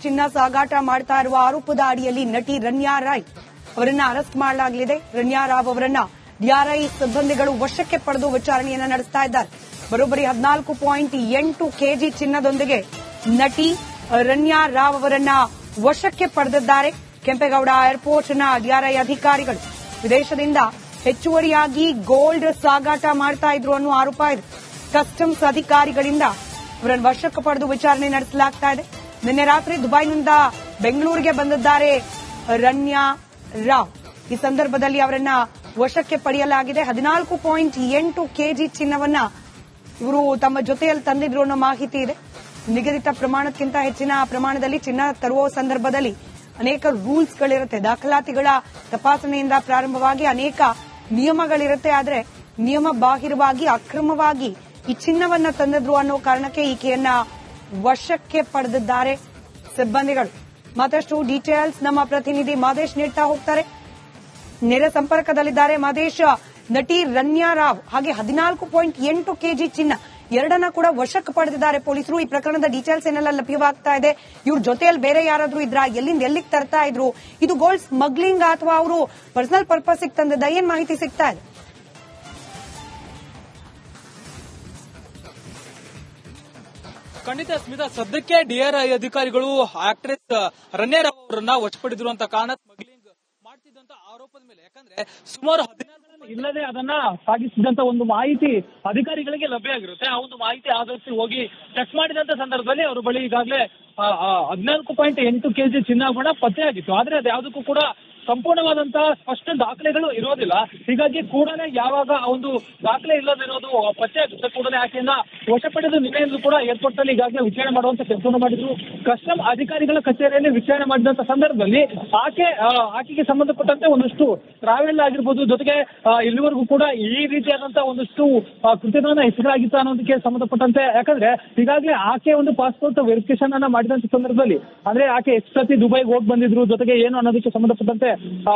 ಚಿನ್ನ ಸಾಗಾಟ ಮಾಡ್ತಾ ಇರುವ ಆರೋಪದ ಅಡಿಯಲ್ಲಿ ನಟಿ ರನ್ಯಾ ರಾಯ್ ಅವರನ್ನ ಅರೆಸ್ಟ್ ಮಾಡಲಾಗಲಿದೆ. ರನ್ಯಾ ರಾವ್ ಅವರನ್ನ ಡಿಆರ್ಐ ಸಿಬ್ಬಂದಿಗಳು ವಶಕ್ಕೆ ಪಡೆದು ವಿಚಾರಣೆಯನ್ನ ನಡೆಸ್ತಾ ಇದ್ದಾರೆ. ಬರೋಬ್ಬರಿ 14.8 ಕೆಜಿ ಚಿನ್ನದೊಂದಿಗೆ ನಟಿ ರನ್ಯಾ ರಾವ್ ಅವರನ್ನ ವಶಕ್ಕೆ ಪಡೆದಿದ್ದಾರೆ. ಕೆಂಪೇಗೌಡ ಏರ್ಪೋರ್ಟ್ನ ಡಿಆರ್ಐ ಅಧಿಕಾರಿಗಳು ವಿದೇಶದಿಂದ ಹೆಚ್ಚುವರಿಯಾಗಿ ಗೋಲ್ಡ್ ಸಾಗಾಟ ಮಾಡ್ತಾ ಇದ್ರು ಅನ್ನೋ ಆರೋಪ ಇದೆ. ಕಸ್ಟಮ್ಸ್ ಅಧಿಕಾರಿಗಳಿಂದ ಅವರನ್ನು ವಶಕ್ಕೆ ಪಡೆದು ವಿಚಾರಣೆ ನಡೆಸಲಾಗ್ತಾ ಇದೆ. ನಿನ್ನೆ ರಾತ್ರಿ ದುಬೈನಿಂದ ಬೆಂಗಳೂರಿಗೆ ಬಂದಿದ್ದಾರೆ ರನ್ಯಾ ರಾವ್. ಈ ಸಂದರ್ಭದಲ್ಲಿ ಅವರನ್ನ ವಶಕ್ಕೆ ಪಡೆಯಲಾಗಿದೆ. 14.8 ಕೆಜಿ ಚಿನ್ನವನ್ನ ಇವರು ತಮ್ಮ ಜೊತೆಯಲ್ಲಿ ತಂದಿದ್ರು ಅನ್ನೋ ಮಾಹಿತಿ ಇದೆ. ನಿಗದಿತ ಪ್ರಮಾಣಕ್ಕಿಂತ ಹೆಚ್ಚಿನ ಪ್ರಮಾಣದಲ್ಲಿ ಚಿನ್ನ ತರುವ ಸಂದರ್ಭದಲ್ಲಿ ಅನೇಕ ರೂಲ್ಸ್ಗಳಿರುತ್ತೆ. ದಾಖಲಾತಿಗಳ ತಪಾಸಣೆಯಿಂದ ಪ್ರಾರಂಭವಾಗಿ ಅನೇಕ ನಿಯಮಗಳಿರುತ್ತೆ. ಆದರೆ ನಿಯಮ ಬಾಹಿರವಾಗಿ ಅಕ್ರಮವಾಗಿ ಈ ಚಿನ್ನವನ್ನ ತಂದಿದ್ರು ಅನ್ನೋ ಕಾರಣಕ್ಕೆ ಈಕೆಯನ್ನ ವಶಕ್ಕೆ ಪಡೆದಿದ್ದಾರೆ ಸಿಬ್ಬಂದಿಗಳು. ಮತ್ತಷ್ಟು ಡೀಟೇಲ್ಸ್ ನಮ್ಮ ಪ್ರತಿನಿಧಿ ಮಾದೇಶ್ ನೀಡ್ತಾ ಹೋಗ್ತಾರೆ. ನೇರ ಸಂಪರ್ಕದಲ್ಲಿದ್ದಾರೆ ಮಾದೇಶ್. ನಟಿ ರನ್ಯಾ ರಾವ್ ಹಾಗೆ 14.8 ಕೆಜಿ ಚಿನ್ನ ಎರಡನ್ನ ಕೂಡ ವಶಕ್ಕೆ ಪಡೆದಿದ್ದಾರೆ ಪೊಲೀಸರು. ಈ ಪ್ರಕರಣದ ಡೀಟೇಲ್ಸ್ ಏನೆಲ್ಲ ಲಭ್ಯವಾಗ್ತಾ ಇದೆ? ಇವ್ರ ಜೊತೆಯಲ್ಲಿ ಬೇರೆ ಯಾರಾದ್ರೂ ಇದ್ರ? ಎಲ್ಲಿಂದ ಎಲ್ಲಿಗೆ ತರ್ತಾ ಇದ್ರು? ಇದು ಗೋಲ್ಡ್ ಸ್ಮಗ್ಲಿಂಗ್ ಅಥವಾ ಅವರು ಪರ್ಸನಲ್ ಪರ್ಪಸ್ ತಂದಿದ್ದ? ಏನ್ ಮಾಹಿತಿ ಸಿಗ್ತಾ ಇದೆ? ಖಂಡಿತ ಸ್ಮಿತಾ, ಸದ್ಯಕ್ಕೆ ಡಿಆರ್ಐ ಅಧಿಕಾರಿಗಳು ಆಕ್ಟ್ರೆಸ್ ರನ್ಯಾ ರಾವ್ ಅವರನ್ನ ವಶಪಡಿಸಿರುವಂತಹ ಕಾರಣ ಸ್ಮಗ್ಲಿಂಗ್ ಮಾಡ್ತಿದ್ದಂತ ಆರೋಪದ ಮೇಲೆ, ಯಾಕಂದ್ರೆ ಸುಮಾರು 16 ಇಲ್ಲದೆ ಅದನ್ನ ಸಾಗಿಸಿದಂತ ಒಂದು ಮಾಹಿತಿ ಅಧಿಕಾರಿಗಳಿಗೆ ಲಭ್ಯ ಆಗಿರುತ್ತೆ. ಆ ಒಂದು ಮಾಹಿತಿ ಆಧರಿಸಿ ಹೋಗಿ ಚೆಕ್ ಮಾಡಿದಂತ ಸಂದರ್ಭದಲ್ಲಿ ಅವರ ಬಳಿ ಈಗಾಗಲೇ 14.8 ಕೆಜಿ ಚಿನ್ನ ಕೂಡ ಪತ್ತೆಯಾಗಿತ್ತು. ಆದ್ರೆ ಅದು ಯಾವುದಕ್ಕೂ ಕೂಡ ಸಂಪೂರ್ಣವಾದಂತಹ ಸ್ಪಷ್ಟ ದಾಖಲೆಗಳು ಇರೋದಿಲ್ಲ. ಹೀಗಾಗಿ ಕೂಡಲೇ ಯಾವಾಗ ಆ ಒಂದು ದಾಖಲೆ ಇಲ್ಲದಿರೋದು ಪತ್ತೆಯಾಗುತ್ತೆ, ಕೂಡಲೇ ಆಕೆಯನ್ನ ವಶಪಡೆದು ನಿನ್ನೆಯಲ್ಲೂ ಕೂಡ ಏರ್ಪೋರ್ಟ್ ನಲ್ಲಿ ಈಗಾಗಲೇ ವಿಚಾರಣೆ ಮಾಡುವಂತ ಕೆಲಸವನ್ನು ಮಾಡಿದ್ರು. ಕಸ್ಟಮ್ ಅಧಿಕಾರಿಗಳ ಕಚೇರಿಯಲ್ಲಿ ವಿಚಾರಣೆ ಮಾಡಿದಂತ ಸಂದರ್ಭದಲ್ಲಿ ಆಕೆಗೆ ಸಂಬಂಧಪಟ್ಟಂತೆ ಒಂದಷ್ಟು ಟ್ರಾವೆಲ್ ಆಗಿರ್ಬೋದು, ಜೊತೆಗೆ ಇಲ್ಲಿವರೆಗೂ ಕೂಡ ಈ ರೀತಿಯಾದಂತಹ ಒಂದಷ್ಟು ಕೃತ್ಯಗಳನ್ನ ಹೆಸರಾಗಿತ್ತು ಅನ್ನೋದಕ್ಕೆ ಸಂಬಂಧಪಟ್ಟಂತೆ, ಯಾಕಂದ್ರೆ ಈಗಾಗಲೇ ಆಕೆ ಒಂದು ಪಾಸ್ಪೋರ್ಟ್ ವೆರಿಫಿಕೇಶನ್ ಅನ್ನ ಮಾಡಿದಂತ ಸಂದರ್ಭದಲ್ಲಿ, ಅಂದ್ರೆ ಆಕೆ ಎಷ್ಟು ಸತಿ ದುಬೈಗೆ ಹೋಗಿ ಬಂದಿದ್ರು, ಜೊತೆಗೆ ಏನು ಅನ್ನೋದಕ್ಕೆ ಸಂಬಂಧಪಟ್ಟಂತೆ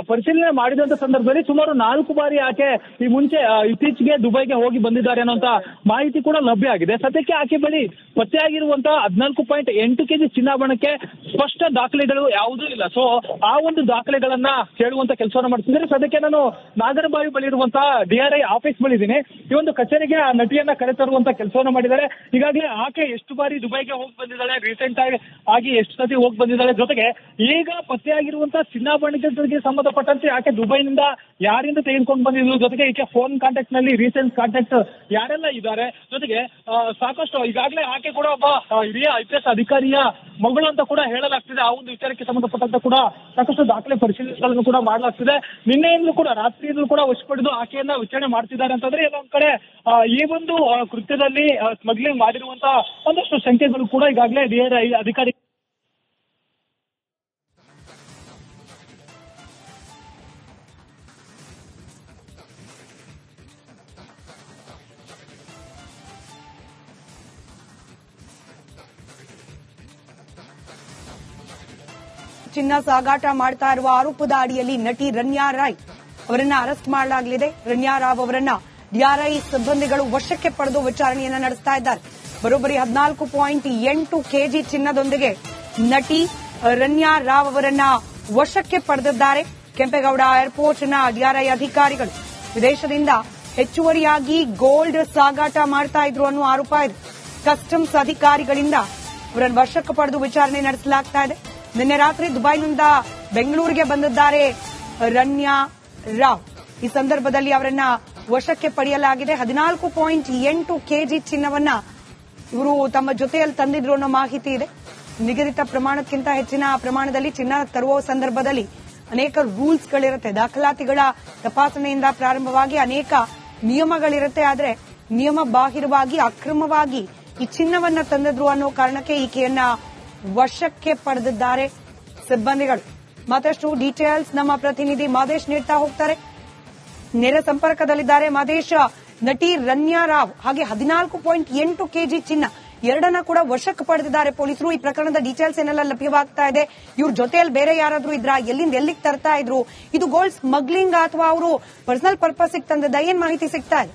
ಪರಿಶೀಲನೆ ಮಾಡಿದಂತ ಸಂದರ್ಭದಲ್ಲಿ ಸುಮಾರು 4 ಬಾರಿ ಆಕೆ ಈ ಮುಂಚೆ ಇತ್ತೀಚೆಗೆ ದುಬೈಗೆ ಹೋಗಿ ಬಂದಿದ್ದಾರೆ ಅನ್ನುವಂತ ಮಾಹಿತಿ ಕೂಡ ಲಭ್ಯ ಆಗಿದೆ. ಸದ್ಯಕ್ಕೆ ಆಕೆ ಬಳಿ ಪತ್ತೆಯಾಗಿರುವಂತಹ 14.8 ಕೆಜಿ ಚಿನ್ನಾಭರಣಕ್ಕೆ ಸ್ಪಷ್ಟ ದಾಖಲೆಗಳು ಯಾವುದೂ ಇಲ್ಲ. ಸೊ ಆ ಒಂದು ದಾಖಲೆಗಳನ್ನ ಕೇಳುವಂತ ಕೆಲಸವನ್ನ ಮಾಡ್ತಿದ್ದಾರೆ. ಸದ್ಯಕ್ಕೆ ನಾನು ನಾಗರಬಾವಿ ಬಳಿ ಇರುವಂತಹ ಡಿಆರ್ಐ ಆಫೀಸ್ ಬಳಿ ಇದ್ದೀನಿ. ಈ ಒಂದು ಕಚೇರಿಗೆ ಆ ನಟಿಯನ್ನ ಕರೆತರುವಂತ ಕೆಲಸವನ್ನ ಮಾಡಿದ್ದಾರೆ. ಈಗಾಗಲೇ ಆಕೆ ಎಷ್ಟು ಬಾರಿ ದುಬೈಗೆ ಹೋಗಿ ಬಂದಿದ್ದಾಳೆ, ರೀಸೆಂಟ್ ಆಗಿ ಎಷ್ಟು ಸತಿ ಹೋಗಿ ಬಂದಿದ್ದಾಳೆ, ಜೊತೆಗೆ ಈಗ ಪತ್ತೆಯಾಗಿರುವಂತಹ ಚಿನ್ನಾಭರಣಕ್ಕೆ ಸಂಬಂಧಪಟ್ಟಂತೆ ಆಕೆ ದುಬೈನಿಂದ ಯಾರಿಂದ ತೆಗೆದುಕೊಂಡು ಬಂದಿದ್ರು, ಜೊತೆಗೆ ಈಕೆ ಫೋನ್ ಕಾಂಟ್ಯಾಕ್ಟ್ ನಲ್ಲಿ ರೀಸೆಂಟ್ ಕಾಂಟ್ಯಾಕ್ಟ್ ಯಾರೆಲ್ಲ ಇದ್ದಾರೆ, ಜೊತೆಗೆ ಸಾಕಷ್ಟು ಈಗಾಗಲೇ ಆಕೆ ಕೂಡ ಒಬ್ಬ ಹಿರಿಯ IPS ಅಧಿಕಾರಿಯ ಮಗಳು ಅಂತ ಕೂಡ ಹೇಳಲಾಗ್ತಿದೆ. ಆ ಒಂದು ವಿಚಾರಕ್ಕೆ ಸಂಬಂಧಪಟ್ಟಂತೆ ಕೂಡ ಸಾಕಷ್ಟು ದಾಖಲೆ ಪರಿಶೀಲನೆಗಳನ್ನು ಕೂಡ ಮಾಡಲಾಗ್ತಿದೆ. ನಿನ್ನೆಯಿಂದಲೂ ಕೂಡ ರಾತ್ರಿಯಿಂದಲೂ ಕೂಡ ವಶಪಡೆದು ಆಕೆಯನ್ನ ವಿಚಾರಣೆ ಮಾಡ್ತಿದ್ದಾರೆ ಅಂತಂದ್ರೆ, ಎಲ್ಲೊಂದ್ ಕಡೆ ಈ ಒಂದು ಕೃತ್ಯದಲ್ಲಿ ಸ್ಮಗ್ಲಿಂಗ್ ಮಾಡಿರುವಂತಹ ಒಂದಷ್ಟು ಸಂಖ್ಯೆಗಳು ಕೂಡ ಈಗಾಗಲೇ ಡಿಆರ್ಐ ಅಧಿಕಾರಿ ಚಿನ್ನ ಸಾಗಾಟ ಮಾಡ್ತಾ ಇರುವ ಆರೋಪದ ಅಡಿಯಲ್ಲಿ ನಟಿ ರನ್ಯಾ ರಾಯ್ ಅವರನ್ನ ಅರೆಸ್ಟ್ ಮಾಡಲಾಗಲಿದೆ. ರನ್ಯಾ ರಾವ್ ಅವರನ್ನ ಡಿಆರ್ಐ ಸಿಬ್ಬಂದಿಗಳು ವಶಕ್ಕೆ ಪಡೆದು ವಿಚಾರಣೆಯನ್ನ ನಡೆಸ್ತಾ ಇದ್ದಾರೆ. ಬರೋಬ್ಬರಿ 14.8 ಕೆಜಿ ಚಿನ್ನದೊಂದಿಗೆ ನಟಿ ರನ್ಯಾ ರಾವ್ ಅವರನ್ನ ವಶಕ್ಕೆ ಪಡೆದಿದ್ದಾರೆ. ಕೆಂಪೇಗೌಡ ಏರ್ಪೋರ್ಟ್ನ ಡಿಆರ್ಐ ಅಧಿಕಾರಿಗಳು ವಿದೇಶದಿಂದ ಹೆಚ್ಚುವರಿಯಾಗಿ ಗೋಲ್ಡ್ ಸಾಗಾಟ ಮಾಡ್ತಾ ಇದ್ರು ಅನ್ನೋ ಆರೋಪ ಇದೆ. ಕಸ್ಟಮ್ಸ್ ಅಧಿಕಾರಿಗಳಿಂದ ಅವರನ್ನು ವಶಕ್ಕೆ ಪಡೆದು ವಿಚಾರಣೆ ನಡೆಸಲಾಗ್ತಾ ಇದೆ. ನಿನ್ನೆ ರಾತ್ರಿ ದುಬೈನಿಂದ ಬೆಂಗಳೂರಿಗೆ ಬಂದಿದ್ದಾರೆ ರನ್ಯಾ ರಾವ್. ಈ ಸಂದರ್ಭದಲ್ಲಿ ಅವರನ್ನ ವಶಕ್ಕೆ ಪಡೆಯಲಾಗಿದೆ. 14.8 ಕೆಜಿ ಚಿನ್ನವನ್ನ ಇವರು ತಮ್ಮ ಜೊತೆಯಲ್ಲಿ ತಂದಿದ್ರು ಅನ್ನೋ ಮಾಹಿತಿ ಇದೆ. ನಿಗದಿತ ಪ್ರಮಾಣಕ್ಕಿಂತ ಹೆಚ್ಚಿನ ಪ್ರಮಾಣದಲ್ಲಿ ಚಿನ್ನ ತರುವ ಸಂದರ್ಭದಲ್ಲಿ ಅನೇಕ ರೂಲ್ಸ್ಗಳಿರುತ್ತೆ. ದಾಖಲಾತಿಗಳ ತಪಾಸಣೆಯಿಂದ ಪ್ರಾರಂಭವಾಗಿ ಅನೇಕ ನಿಯಮಗಳಿರುತ್ತೆ. ಆದರೆ ನಿಯಮ ಬಾಹಿರವಾಗಿ ಅಕ್ರಮವಾಗಿ ಈ ಚಿನ್ನವನ್ನ ತಂದಿದ್ರು ಅನ್ನೋ ಕಾರಣಕ್ಕೆ ಈಕೆಯನ್ನ ವಶಕ್ಕೆ ಪಡೆದಿದ್ದಾರೆ ಸಿಬ್ಬಂದಿಗಳು. ಮತ್ತಷ್ಟು ಡೀಟೇಲ್ಸ್ ನಮ್ಮ ಪ್ರತಿನಿಧಿ ಮಾದೇಶ್ ನೀಡ್ತಾ ಹೋಗ್ತಾರೆ. ನೇರ ಸಂಪರ್ಕದಲ್ಲಿದ್ದಾರೆ ಮಾದೇಶ್. ನಟಿ ರನ್ಯಾ ರಾವ್ ಹಾಗೆ 14.8 ಕೆಜಿ ಚಿನ್ನ ಎರಡನ್ನ ಕೂಡ ವಶಕ್ಕೆ ಪಡೆದಿದ್ದಾರೆ ಪೊಲೀಸರು. ಈ ಪ್ರಕರಣದ ಡೀಟೇಲ್ಸ್ ಏನೆಲ್ಲ ಲಭ್ಯವಾಗ್ತಾ ಇದೆ? ಇವ್ರ ಜೊತೆಯಲ್ಲಿ ಬೇರೆ ಯಾರಾದ್ರೂ ಇದ್ರ? ಎಲ್ಲಿಂದ ಎಲ್ಲಿಗೆ ತರ್ತಾ ಇದ್ರು? ಇದು ಗೋಲ್ಡ್ ಸ್ಮಗ್ಲಿಂಗ್ ಅಥವಾ ಅವರು ಪರ್ಸನಲ್ ಪರ್ಪಸ್ ತಂದಿದ್ದ? ಏನ್ ಮಾಹಿತಿ ಸಿಗ್ತಾ ಇದೆ?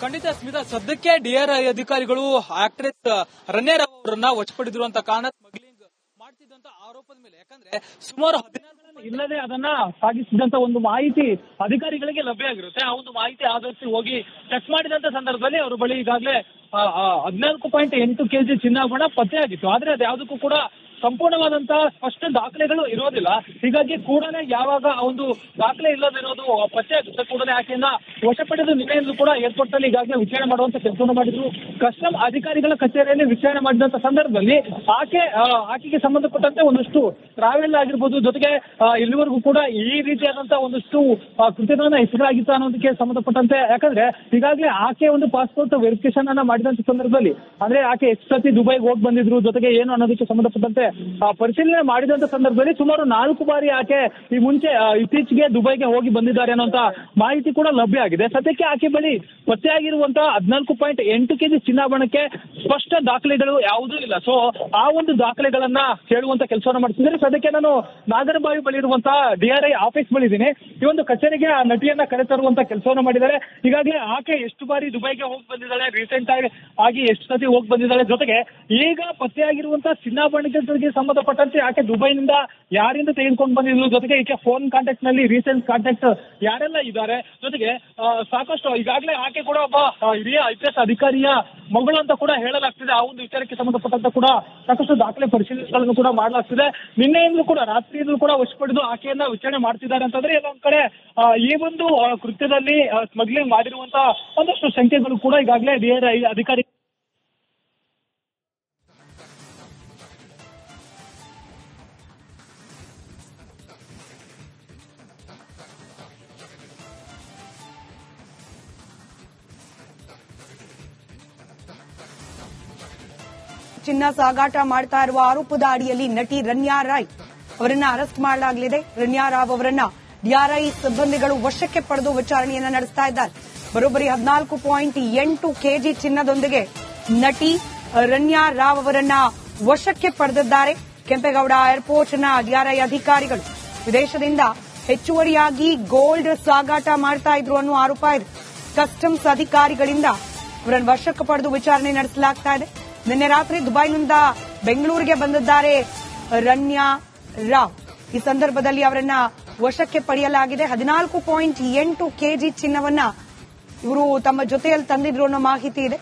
ಖಂಡಿತ ಸ್ಮಿತಾ, ಸದ್ಯಕ್ಕೆ ಡಿಆರ್ಐ ಅಧಿಕಾರಿಗಳು ಆಕ್ಟ್ರೆಸ್ ರನ್ಯಾ ರಾವ್ ಅವರನ್ನ ವಶಪಡಿಸಿರುವಂತ ಕಾರಣ ಸ್ಮಗ್ಲಿಂಗ್ ಮಾಡ್ತಿದ್ದಂತ ಆರೋಪದ ಮೇಲೆ, ಯಾಕಂದ್ರೆ ಸುಮಾರು 16 ಇಲ್ಲದೆ ಅದನ್ನ ಸಾಗಿಸಿದಂತ ಒಂದು ಮಾಹಿತಿ ಅಧಿಕಾರಿಗಳಿಗೆ ಲಭ್ಯ ಆಗಿರುತ್ತೆ. ಆ ಒಂದು ಮಾಹಿತಿ ಆಧರಿಸಿ ಹೋಗಿ ಚೆಕ್ ಮಾಡಿದಂತ ಸಂದರ್ಭದಲ್ಲಿ ಅವರ ಬಳಿ ಈಗಾಗಲೇ 14.8 kg ಚಿನ್ನಾಭರಣ ಪತ್ತೆ ಆಗಿತ್ತು. ಆದ್ರೆ ಅದು ಯಾವುದಕ್ಕೂ ಕೂಡ ಸಂಪೂರ್ಣವಾದಂತಹ ಸ್ಪಷ್ಟ ದಾಖಲೆಗಳು ಇರೋದಿಲ್ಲ. ಹೀಗಾಗಿ ಕೂಡಲೇ ಯಾವಾಗ ಆ ಒಂದು ದಾಖಲೆ ಇಲ್ಲದಿರೋದು ಪತ್ತೆ ಆಗುತ್ತೆ, ಕೂಡಲೇ ಆಕೆಯನ್ನ ವಶಪಡೆದು ನಿನ್ನೆಯಲ್ಲೂ ಕೂಡ ಏರ್ಪೋರ್ಟ್ ನಲ್ಲಿ ಈಗಾಗಲೇ ವಿಚಾರಣೆ ಮಾಡುವಂತ ಕೆಲಸವನ್ನು ಮಾಡಿದ್ರು. ಕಸ್ಟಮ್ ಅಧಿಕಾರಿಗಳ ಕಚೇರಿಯಲ್ಲಿ ವಿಚಾರಣೆ ಮಾಡಿದಂತ ಸಂದರ್ಭದಲ್ಲಿ ಆಕೆಗೆ ಸಂಬಂಧಪಟ್ಟಂತೆ ಒಂದಷ್ಟು ಟ್ರಾವೆಲ್ ಆಗಿರ್ಬೋದು, ಜೊತೆಗೆ ಇಲ್ಲಿವರೆಗೂ ಕೂಡ ಈ ರೀತಿಯಾದಂತಹ ಒಂದಷ್ಟು ಕೃತ್ಯಗಳನ್ನ ಹೆಸರಾಗಿತ್ತು ಅನ್ನೋದಕ್ಕೆ ಸಂಬಂಧಪಟ್ಟಂತೆ, ಯಾಕಂದ್ರೆ ಈಗಾಗಲೇ ಆಕೆ ಒಂದು ಪಾಸ್ಪೋರ್ಟ್ ವೆರಿಫಿಕೇಶನ್ ಅನ್ನ ಮಾಡಿದಂತ ಸಂದರ್ಭದಲ್ಲಿ, ಅಂದ್ರೆ ಆಕೆ ಎಷ್ಟು ಸತಿ ದುಬೈಗೆ ಹೋಗಿ ಬಂದಿದ್ರು, ಜೊತೆಗೆ ಏನು ಅನ್ನೋದಕ್ಕೆ ಸಂಬಂಧಪಟ್ಟಂತೆ ಪರಿಶೀಲನೆ ಮಾಡಿದಂತ ಸಂದರ್ಭದಲ್ಲಿ ಸುಮಾರು 4 ಬಾರಿ ಆಕೆ ಈ ಮುಂಚೆ ಇತ್ತೀಚೆಗೆ ದುಬೈಗೆ ಹೋಗಿ ಬಂದಿದ್ದಾರೆ ಅನ್ನುವಂತ ಮಾಹಿತಿ ಕೂಡ ಲಭ್ಯ ಆಗಿದೆ. ಸದ್ಯಕ್ಕೆ ಆಕೆ ಬಳಿ ಪತ್ತೆಯಾಗಿರುವಂತಹ 14.8 kg ಚಿನ್ನಾಭರಣಕ್ಕೆ ಸ್ಪಷ್ಟ ದಾಖಲೆಗಳು ಯಾವುದೂ ಇಲ್ಲ. ಸೊ ಆ ಒಂದು ದಾಖಲೆಗಳನ್ನ ಕೇಳುವಂತ ಕೆಲಸವನ್ನ ಮಾಡ್ತಿದ್ದಾರೆ. ಸದ್ಯಕ್ಕೆ ನಾನು ನಾಗರಬಾವಿ ಬಳಿ ಇರುವಂತಹ ಡಿಆರ್ಐ ಆಫೀಸ್ ಬಳಿ ಇದ್ದೀನಿ. ಈ ಒಂದು ಕಚೇರಿಗೆ ಆ ನಟಿಯನ್ನ ಕರೆತರುವಂತ ಕೆಲಸವನ್ನ ಮಾಡಿದ್ದಾರೆ. ಈಗಾಗಲೇ ಆಕೆ ಎಷ್ಟು ಬಾರಿ ದುಬೈಗೆ ಹೋಗಿ ಬಂದಿದ್ದಾಳೆ, ರೀಸೆಂಟ್ ಆಗಿ ಎಷ್ಟು ಸತಿ ಹೋಗಿ ಬಂದಿದ್ದಾಳೆ, ಜೊತೆಗೆ ಈಗ ಪತ್ತೆಯಾಗಿರುವಂತಹ ಚಿನ್ನಾಭರಣಕ್ಕೆ ಸಂಬಂಧಪಟ್ಟಂತೆ ಆಕೆ ದುಬೈನಿಂದ ಯಾರಿಂದ ತೆಗೆದುಕೊಂಡು ಬಂದಿದ್ರು, ಜೊತೆಗೆ ಈಕೆ ಫೋನ್ ಕಾಂಟ್ಯಾಕ್ಟ್ ನಲ್ಲಿ ರೀಸೆಂಟ್ ಕಾಂಟ್ಯಾಕ್ಟ್ ಯಾರೆಲ್ಲ ಇದ್ದಾರೆ, ಜೊತೆಗೆ ಸಾಕಷ್ಟು ಈಗಾಗಲೇ ಆಕೆ ಕೂಡ ಒಬ್ಬ ಹಿರಿಯ IPS ಅಧಿಕಾರಿಯ ಮಗಳು ಅಂತ ಕೂಡ ಹೇಳಲಾಗ್ತಿದೆ. ಆ ಒಂದು ವಿಚಾರಕ್ಕೆ ಸಂಬಂಧಪಟ್ಟಂತ ಕೂಡ ಸಾಕಷ್ಟು ದಾಖಲೆ ಪರಿಶೀಲನೆಗಳನ್ನು ಕೂಡ ಮಾಡಲಾಗ್ತಿದೆ. ನಿನ್ನೆಯಿಂದಲೂ ಕೂಡ ರಾತ್ರಿಯಿಂದಲೂ ಕೂಡ ವಶಪಡೆದು ಆಕೆಯನ್ನ ವಿಚಾರಣೆ ಮಾಡ್ತಿದ್ದಾರೆ ಅಂತಂದ್ರೆ, ಎಲ್ಲೊಂದ್ ಕಡೆ ಈ ಒಂದು ಕೃತ್ಯದಲ್ಲಿ ಸ್ಮಗ್ಲಿಂಗ್ ಮಾಡಿರುವಂತಹ ಒಂದಷ್ಟು ಸಂಖ್ಯೆಗಳು ಕೂಡ ಈಗಾಗಲೇ ಡಿಆರ್ಐ ಅಧಿಕಾರಿ ಚಿನ್ನ ಸಾಗಾಟ ಮಾಡ್ತಾ ಇರುವ ಆರೋಪದ ಅಡಿಯಲ್ಲಿ ನಟಿ ರನ್ಯಾ ರಾಯ್ ಅವರನ್ನ ಅರೆಸ್ಟ್ ಮಾಡಲಾಗಲಿದೆ. ರನ್ಯಾ ರಾವ್ ಅವರನ್ನ ಡಿಆರ್ಐ ಸಿಬ್ಬಂದಿಗಳು ವಶಕ್ಕೆ ಪಡೆದು ವಿಚಾರಣೆಯನ್ನ ನಡೆಸ್ತಾ ಇದ್ದಾರೆ. ಬರೋಬ್ಬರಿ 14.8 kg ಚಿನ್ನದೊಂದಿಗೆ ನಟಿ ರನ್ಯಾ ರಾವ್ ಅವರನ್ನ ವಶಕ್ಕೆ ಪಡೆದಿದ್ದಾರೆ. ಕೆಂಪೇಗೌಡ ಏರ್ಪೋರ್ಟ್ನ ಡಿಆರ್ಐ ಅಧಿಕಾರಿಗಳು ವಿದೇಶದಿಂದ ಹೆಚ್ಚುವರಿಯಾಗಿ ಗೋಲ್ಡ್ ಸಾಗಾಟ ಮಾಡ್ತಾ ಇದ್ರು ಅನ್ನೋ ಆರೋಪ ಇದೆ. ಕಸ್ಟಮ್ಸ್ ಅಧಿಕಾರಿಗಳಿಂದ ಅವರನ್ನು ವಶಕ್ಕೆ ಪಡೆದು ವಿಚಾರಣೆ ನಡೆಸಲಾಗ್ತಾ ಇದೆ. ನಿನ್ನೆ ರಾತ್ರಿ ದುಬೈನಿಂದ ಬೆಂಗಳೂರಿಗೆ ಬಂದಿದ್ದಾರೆ ರನ್ಯಾ ರಾವ್. ಈ ಸಂದರ್ಭದಲ್ಲಿ ಅವರನ್ನ ವಶಕ್ಕೆ ಪಡೆಯಲಾಗಿದೆ. 14.8 kg ಚಿನ್ನವನ್ನ ಇವರು ತಮ್ಮ ಜೊತೆಯಲ್ಲಿ ತಂದಿದ್ರು ಅನ್ನೋ ಮಾಹಿತಿ ಇದೆ.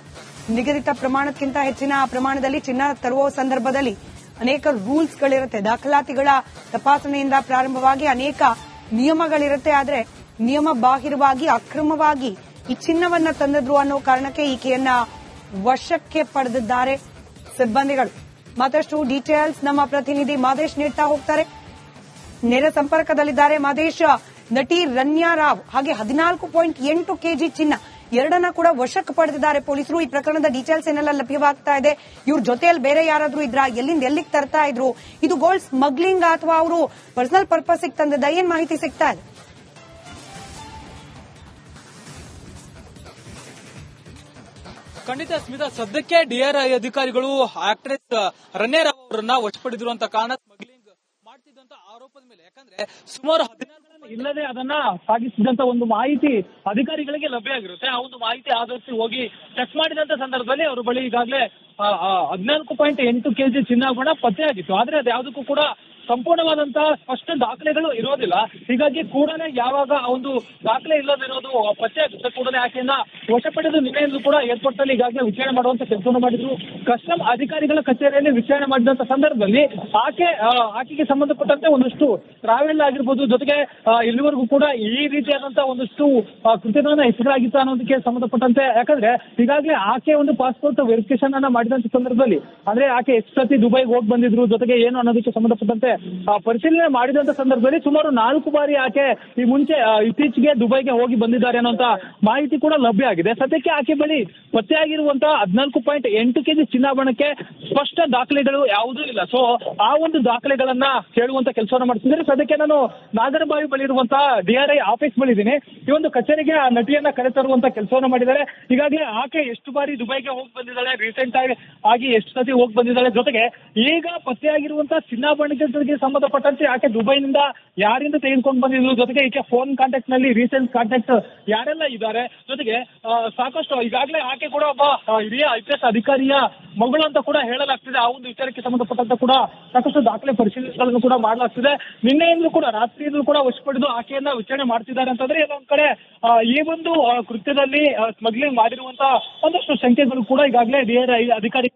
ನಿಗದಿತ ಪ್ರಮಾಣಕ್ಕಿಂತ ಹೆಚ್ಚಿನ ಪ್ರಮಾಣದಲ್ಲಿ ಚಿನ್ನ ತರುವ ಸಂದರ್ಭದಲ್ಲಿ ಅನೇಕ ರೂಲ್ಸ್ಗಳಿರುತ್ತೆ. ದಾಖಲಾತಿಗಳ ತಪಾಸಣೆಯಿಂದ ಪ್ರಾರಂಭವಾಗಿ ಅನೇಕ ನಿಯಮಗಳಿರುತ್ತೆ. ಆದರೆ ನಿಯಮ ಬಾಹಿರವಾಗಿ ಅಕ್ರಮವಾಗಿ ಈ ಚಿನ್ನವನ್ನ ತಂದಿದ್ರು ಅನ್ನೋ ಕಾರಣಕ್ಕೆ ಈಕೆಯನ್ನ ವಶಕ್ಕೆ ಪಡೆದಿದ್ದಾರೆ ಸಿಬ್ಬಂದಿಗಳು. ಮತ್ತಷ್ಟು ಡೀಟೇಲ್ಸ್ ನಮ್ಮ ಪ್ರತಿನಿಧಿ ಮಾದೇಶ್ ನೀಡ್ತಾ ಹೋಗ್ತಾರೆ. ನೇರ ಸಂಪರ್ಕದಲ್ಲಿದ್ದಾರೆ ಮಾದೇಶ್. ನಟಿ ರನ್ಯಾ ರಾವ್ ಹಾಗೆ 14.8 kg ಚಿನ್ನ ಎರಡನ್ನ ಕೂಡ ವಶಕ್ಕೆ ಪಡೆದಿದ್ದಾರೆ ಪೊಲೀಸರು. ಈ ಪ್ರಕರಣದ ಡೀಟೇಲ್ಸ್ ಏನೆಲ್ಲ ಲಭ್ಯವಾಗ್ತಾ ಇದೆ? ಇವ್ರ ಜೊತೆಯಲ್ಲಿ ಬೇರೆ ಯಾರಾದ್ರೂ ಇದ್ರಾ? ಎಲ್ಲಿಂದ ಎಲ್ಲಿಗೆ ತರ್ತಾ ಇದ್ರು? ಇದು ಗೋಲ್ಡ್ ಸ್ಮಗ್ಲಿಂಗ್ ಅಥವಾ ಅವರು ಪರ್ಸನಲ್ ಪರ್ಪಸ್ ತಂದಿದ್ದ? ಏನ್ ಮಾಹಿತಿ ಸಿಗ್ತಾ ಇದೆ? ಖಂಡಿತ ಸ್ಮಿತಾ, ಸದ್ಯಕ್ಕೆ ಡಿಆರ್ಐ ಅಧಿಕಾರಿಗಳು ಆಕ್ಟ್ರೆಸ್ ರನ್ಯಾ ರಾವ್ ಅವರನ್ನ ವಶಪಡಿಸಿರುವಂತ ಕಾರಣ ಸ್ಮಗ್ಲಿಂಗ್ ಮಾಡ್ತಿದ್ದಂತ ಆರೋಪದ ಮೇಲೆ, ಯಾಕಂದ್ರೆ ಸುಮಾರು 16 ಇಲ್ಲದೆ ಅದನ್ನ ಸಾಗಿಸಿದಂತ ಒಂದು ಮಾಹಿತಿ ಅಧಿಕಾರಿಗಳಿಗೆ ಲಭ್ಯ ಆಗಿರುತ್ತೆ. ಆ ಒಂದು ಮಾಹಿತಿ ಆಧರಿಸಿ ಹೋಗಿ ಚೆಕ್ ಮಾಡಿದಂತ ಸಂದರ್ಭದಲ್ಲಿ ಅವರ ಬಳಿ ಈಗಾಗಲೇ 14.8 kg ಚಿನ್ನಾಭರಣ ಪತ್ತೆ ಆಗಿತ್ತು. ಆದ್ರೆ ಅದು ಯಾವುದಕ್ಕೂ ಕೂಡ ಸಂಪೂರ್ಣವಾದಂತಹ ಸ್ಪಷ್ಟ ದಾಖಲೆಗಳು ಇರೋದಿಲ್ಲ. ಹೀಗಾಗಿ ಕೂಡಲೇ ಯಾವಾಗ ಆ ಒಂದು ದಾಖಲೆ ಇಲ್ಲದಿರೋದು ಪತ್ತೆ ಆಗುತ್ತೆ, ಕೂಡಲೇ ಆಕೆಯನ್ನ ವಶಪಡೆದು ನಿನ್ನೆಯಲ್ಲೂ ಕೂಡ ಏರ್ಪೋರ್ಟ್ ನಲ್ಲಿ ಈಗಾಗಲೇ ವಿಚಾರಣೆ ಮಾಡುವಂತ ಕೆಲಸವನ್ನು ಮಾಡಿದ್ರು. ಕಸ್ಟಮ್ ಅಧಿಕಾರಿಗಳ ಕಚೇರಿಯಲ್ಲಿ ವಿಚಾರಣೆ ಮಾಡಿದಂತ ಸಂದರ್ಭದಲ್ಲಿ ಆಕೆಗೆ ಸಂಬಂಧಪಟ್ಟಂತೆ ಒಂದಷ್ಟು ಟ್ರಾವೆಲ್ ಆಗಿರ್ಬೋದು, ಜೊತೆಗೆ ಇಲ್ಲಿವರೆಗೂ ಕೂಡ ಈ ರೀತಿಯಾದಂತಹ ಒಂದಷ್ಟು ಕೃತ್ಯಗಳನ್ನ ಹೆಸರಾಗಿತ್ತು ಅನ್ನೋದಕ್ಕೆ ಸಂಬಂಧಪಟ್ಟಂತೆ, ಯಾಕಂದ್ರೆ ಈಗಾಗಲೇ ಆಕೆ ಒಂದು ಪಾಸ್ಪೋರ್ಟ್ ವೆರಿಫಿಕೇಶನ್ ಅನ್ನ ಮಾಡಿದಂತ ಸಂದರ್ಭದಲ್ಲಿ, ಅಂದ್ರೆ ಆಕೆ ಎಷ್ಟು ಸತಿ ದುಬೈಗೆ ಹೋಗಿ ಬಂದಿದ್ರು, ಜೊತೆಗೆ ಏನು ಅನ್ನೋದಕ್ಕೆ ಸಂಬಂಧಪಟ್ಟಂತೆ ಪರಿಶೀಲನೆ ಮಾಡಿದಂತ ಸಂದರ್ಭದಲ್ಲಿ ಸುಮಾರು 4 ಬಾರಿ ಆಕೆ ಈ ಮುಂಚೆ ಇತ್ತೀಚೆಗೆ ದುಬೈಗೆ ಹೋಗಿ ಬಂದಿದ್ದಾರೆ ಅನ್ನುವಂತ ಮಾಹಿತಿ ಕೂಡ ಲಭ್ಯ ಆಗಿದೆ. ಸದ್ಯಕ್ಕೆ ಆಕೆ ಬಳಿ ಪತ್ತೆಯಾಗಿರುವಂತಹ 14.8 kg ಚಿನ್ನಾಭರಣಕ್ಕೆ ಸ್ಪಷ್ಟ ದಾಖಲೆಗಳು ಯಾವುದೂ ಇಲ್ಲ. ಸೊ ಆ ಒಂದು ದಾಖಲೆಗಳನ್ನ ಕೇಳುವಂತ ಕೆಲಸವನ್ನ ಮಾಡ್ತಿದ್ದಾರೆ. ಸದ್ಯಕ್ಕೆ ನಾನು ನಾಗರಬಾವಿ ಬಳಿ ಇರುವಂತಹ ಡಿಆರ್ಐ ಆಫೀಸ್ ಬಳಿ ಇದ್ದೀನಿ. ಈ ಒಂದು ಕಚೇರಿಗೆ ಆ ನಟಿಯನ್ನ ಕರೆತರುವಂತ ಕೆಲಸವನ್ನ ಮಾಡಿದ್ದಾರೆ. ಈಗಾಗಲೇ ಆಕೆ ಎಷ್ಟು ಬಾರಿ ದುಬೈಗೆ ಹೋಗಿ ಬಂದಿದ್ದಾಳೆ, ರೀಸೆಂಟ್ ಆಗಿ ಎಷ್ಟು ಸತಿ ಹೋಗಿ ಬಂದಿದ್ದಾಳೆ, ಜೊತೆಗೆ ಈಗ ಪತ್ತೆಯಾಗಿರುವಂತಹ ಚಿನ್ನಾಭರಣಕ್ಕೆ ವಿಚಾರಗಳಿಗೆ ಸಂಬಂಧಪಟ್ಟಂತೆ ಆಕೆ ದುಬೈನಿಂದ ಯಾರಿಂದ ತೆಗೆದುಕೊಂಡು ಬಂದಿದ್ರು, ಜೊತೆಗೆ ಈಕೆ ಫೋನ್ ಕಾಂಟ್ಯಾಕ್ಟ್ ನಲ್ಲಿ ರೀಸೆಂಟ್ ಕಾಂಟ್ಯಾಕ್ಟ್ ಯಾರೆಲ್ಲ ಇದ್ದಾರೆ, ಜೊತೆಗೆ ಸಾಕಷ್ಟು ಈಗಾಗಲೇ ಆಕೆ ಕೂಡ ಒಬ್ಬ ಹಿರಿಯ IPS ಅಧಿಕಾರಿಯ ಮಗಳು ಅಂತ ಕೂಡ ಹೇಳಲಾಗ್ತಿದೆ. ಆ ಒಂದು ವಿಚಾರಕ್ಕೆ ಸಂಬಂಧಪಟ್ಟಂತೆ ಕೂಡ ಸಾಕಷ್ಟು ದಾಖಲೆ ಪರಿಶೀಲನೆಗಳನ್ನು ಕೂಡ ಮಾಡಲಾಗ್ತಿದೆ. ನಿನ್ನೆಯಿಂದಲೂ ಕೂಡ ರಾತ್ರಿಯಿಂದಲೂ ಕೂಡ ವಶಪಡಿದು ಆಕೆಯನ್ನ ವಿಚಾರಣೆ ಮಾಡ್ತಿದ್ದಾರೆ ಅಂತಂದ್ರೆ ಇನ್ನೊಂದ್ ಕಡೆ ಈ ಒಂದು ಕೃತ್ಯದಲ್ಲಿ ಸ್ಮಗ್ಲಿಂಗ್ ಮಾಡಿರುವಂತಹ ಒಂದಷ್ಟು ಸಂಖ್ಯೆಗಳು ಕೂಡ ಈಗಾಗಲೇ DRI ಅಧಿಕಾರಿ